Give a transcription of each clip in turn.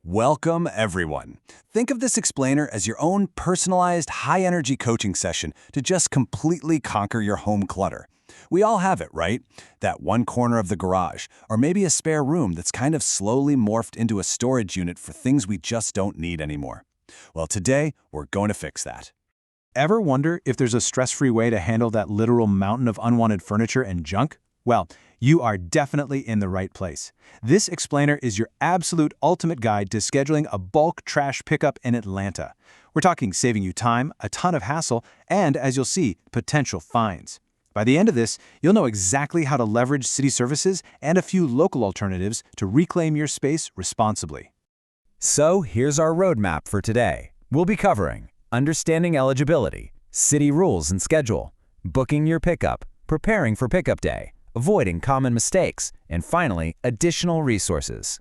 Welcome, everyone. Think of this explainer as your own personalized, high-energy coaching session to just completely conquer your home clutter. We all have it, right? That one corner of the garage, or maybe a spare room that's kind of slowly morphed into a storage unit for things we just don't need anymore. Well, today, we're going to fix that. Ever wonder if there's a stress-free way to handle that literal mountain of unwanted furniture and junk? Well, you are definitely in the right place. This explainer is your absolute ultimate guide to scheduling a bulk trash pickup in Atlanta. We're talking saving you time, a ton of hassle, and, as you'll see, potential fines. By the end of this, you'll know exactly how to leverage city services and a few local alternatives to reclaim your space responsibly. So here's our roadmap for today. We'll be covering understanding eligibility, city rules and schedule, booking your pickup, preparing for pickup day, avoiding common mistakes, and finally, additional resources.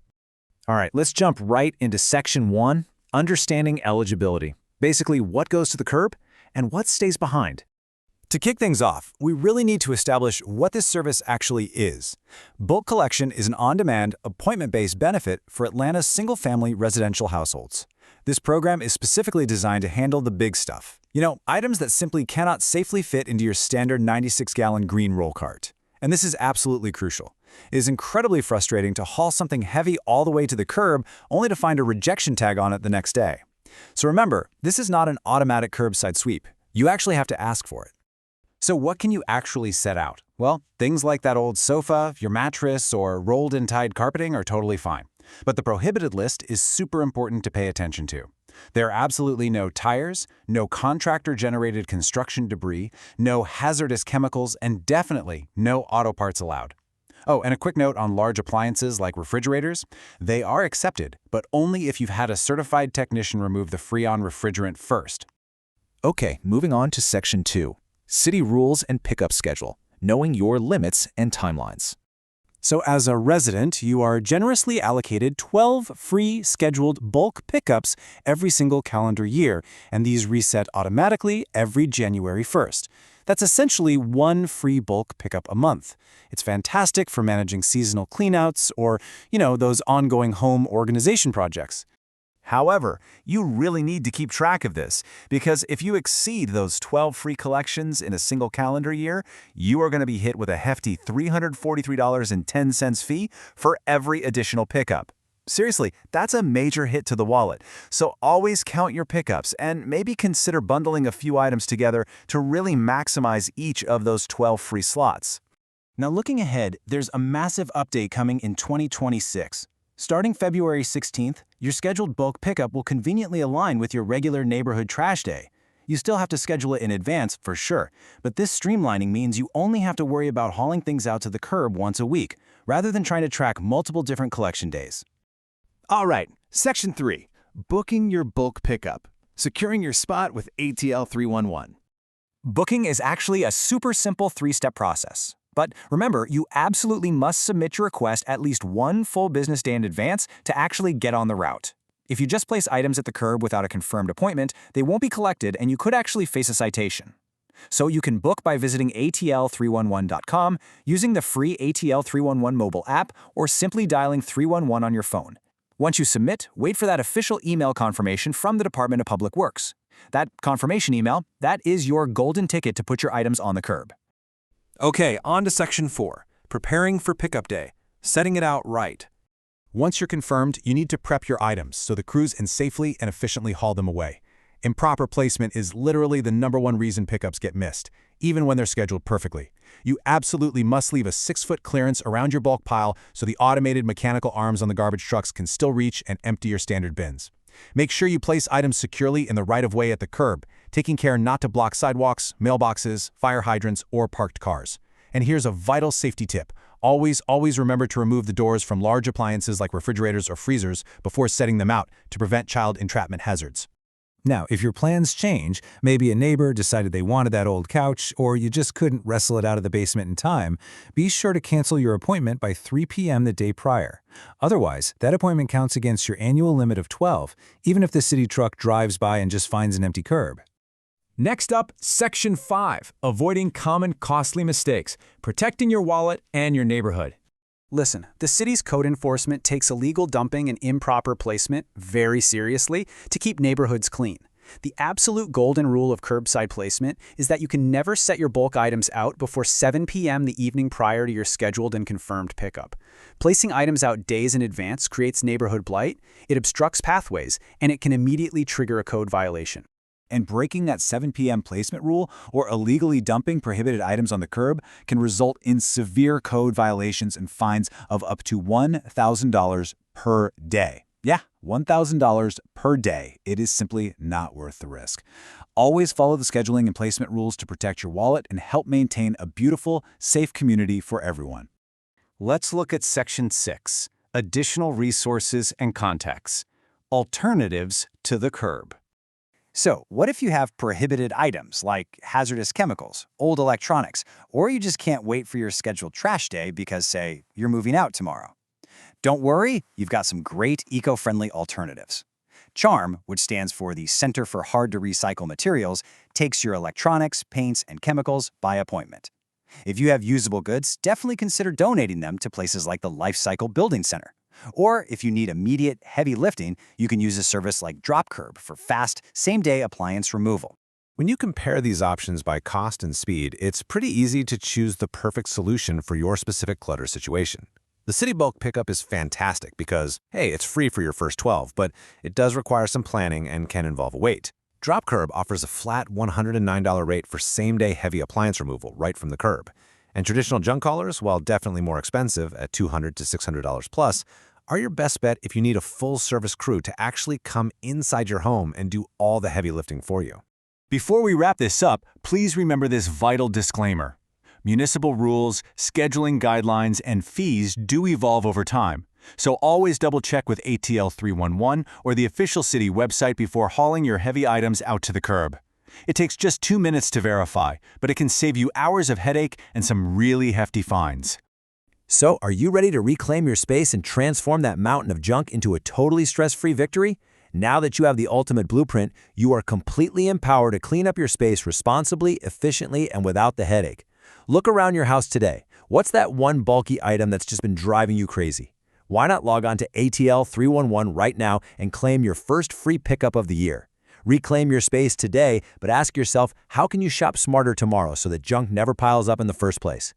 All right, let's jump right into Section 1, Understanding Eligibility. Basically, what goes to the curb and what stays behind. To kick things off, we really need to establish what this service actually is. Bulk collection is an on-demand, appointment-based benefit for Atlanta's single-family residential households. This program is specifically designed to handle the big stuff. Items that simply cannot safely fit into your standard 96-gallon green roll cart. And this is absolutely crucial. It is incredibly frustrating to haul something heavy all the way to the curb only to find a rejection tag on it the next day. So remember, this is not an automatic curbside sweep. You actually have to ask for it. So what can you actually set out? Well, things like that old sofa, your mattress, or rolled and tied carpeting are totally fine. But the prohibited list is super important to pay attention to. There are absolutely no tires, no contractor-generated construction debris, no hazardous chemicals, and definitely no auto parts allowed. Oh, and a quick note on large appliances like refrigerators. They are accepted, but only if you've had a certified technician remove the Freon refrigerant first. Okay, moving on to Section 2. City rules and pickup schedule, knowing your limits and timelines. So as a resident, you are generously allocated 12 free scheduled bulk pickups every single calendar year, and these reset automatically every January 1st. That's essentially one free bulk pickup a month. It's fantastic for managing seasonal cleanouts or, those ongoing home organization projects. However, you really need to keep track of this, because if you exceed those 12 free collections in a single calendar year, you are going to be hit with a hefty $343.10 fee for every additional pickup. Seriously, that's a major hit to the wallet. So always count your pickups and maybe consider bundling a few items together to really maximize each of those 12 free slots. Now looking ahead, there's a massive update coming in 2026. Starting February 16th, your scheduled bulk pickup will conveniently align with your regular neighborhood trash day. You still have to schedule it in advance, for sure, but this streamlining means you only have to worry about hauling things out to the curb once a week, rather than trying to track multiple different collection days. All right, Section 3, Booking your bulk pickup, securing your spot with ATL 311. Booking is actually a super simple three-step process. But remember, you absolutely must submit your request at least one full business day in advance to actually get on the route. If you just place items at the curb without a confirmed appointment, they won't be collected and you could actually face a citation. So you can book by visiting ATL311.com, using the free ATL 311 mobile app, or simply dialing 311 on your phone. Once you submit, wait for that official email confirmation from the Department of Public Works. That confirmation email, that is your golden ticket to put your items on the curb. Okay, on to Section 4, Preparing for Pickup Day, setting it out right. Once you're confirmed, you need to prep your items so the crews can safely and efficiently haul them away. Improper placement is literally the #1 reason pickups get missed, even when they're scheduled perfectly. You absolutely must leave a 6-foot clearance around your bulk pile so the automated mechanical arms on the garbage trucks can still reach and empty your standard bins. Make sure you place items securely in the right-of-way at the curb, taking care not to block sidewalks, mailboxes, fire hydrants, or parked cars. And here's a vital safety tip. Always remember to remove the doors from large appliances like refrigerators or freezers before setting them out to prevent child entrapment hazards. Now, if your plans change, maybe a neighbor decided they wanted that old couch, or you just couldn't wrestle it out of the basement in time, be sure to cancel your appointment by 3 p.m. the day prior. Otherwise, that appointment counts against your annual limit of 12, even if the city truck drives by and just finds an empty curb. Next up, Section 5, Avoiding Common Costly Mistakes, Protecting Your Wallet and Your Neighborhood. Listen, the city's code enforcement takes illegal dumping and improper placement very seriously to keep neighborhoods clean. The absolute golden rule of curbside placement is that you can never set your bulk items out before 7 p.m. the evening prior to your scheduled and confirmed pickup. Placing items out days in advance creates neighborhood blight, it obstructs pathways, and it can immediately trigger a code violation. And breaking that 7 p.m. placement rule or illegally dumping prohibited items on the curb can result in severe code violations and fines of up to $1,000 per day. Yeah, $1,000 per day. It is simply not worth the risk. Always follow the scheduling and placement rules to protect your wallet and help maintain a beautiful, safe community for everyone. Let's look at Section 6, Additional Resources and Contexts, Alternatives to the Curb. So, what if you have prohibited items like hazardous chemicals, old electronics, or you just can't wait for your scheduled trash day because, say, you're moving out tomorrow? Don't worry, you've got some great eco-friendly alternatives. CHARM, which stands for the Center for Hard-to-Recycle Materials, takes your electronics, paints, and chemicals by appointment. If you have usable goods, definitely consider donating them to places like the Life Cycle Building Center. Or if you need immediate, heavy lifting, you can use a service like DropCurb for fast, same-day appliance removal. When you compare these options by cost and speed, it's pretty easy to choose the perfect solution for your specific clutter situation. The City Bulk Pickup is fantastic because, hey, it's free for your first 12, but it does require some planning and can involve a wait. DropCurb offers a flat $109 rate for same-day heavy appliance removal right from the curb. And traditional junk haulers, while definitely more expensive at $200 to $600 plus, are your best bet if you need a full-service crew to actually come inside your home and do all the heavy lifting for you. Before we wrap this up, please remember this vital disclaimer. Municipal rules, scheduling guidelines, and fees do evolve over time, so always double-check with ATL 311 or the official city website before hauling your heavy items out to the curb. It takes just 2 minutes to verify, but it can save you hours of headache and some really hefty fines. So, are you ready to reclaim your space and transform that mountain of junk into a totally stress-free victory? Now that you have the ultimate blueprint, you are completely empowered to clean up your space responsibly, efficiently, and without the headache. Look around your house today. What's that one bulky item that's just been driving you crazy? Why not log on to ATL 311 right now and claim your first free pickup of the year? Reclaim your space today, but ask yourself, how can you shop smarter tomorrow so that junk never piles up in the first place?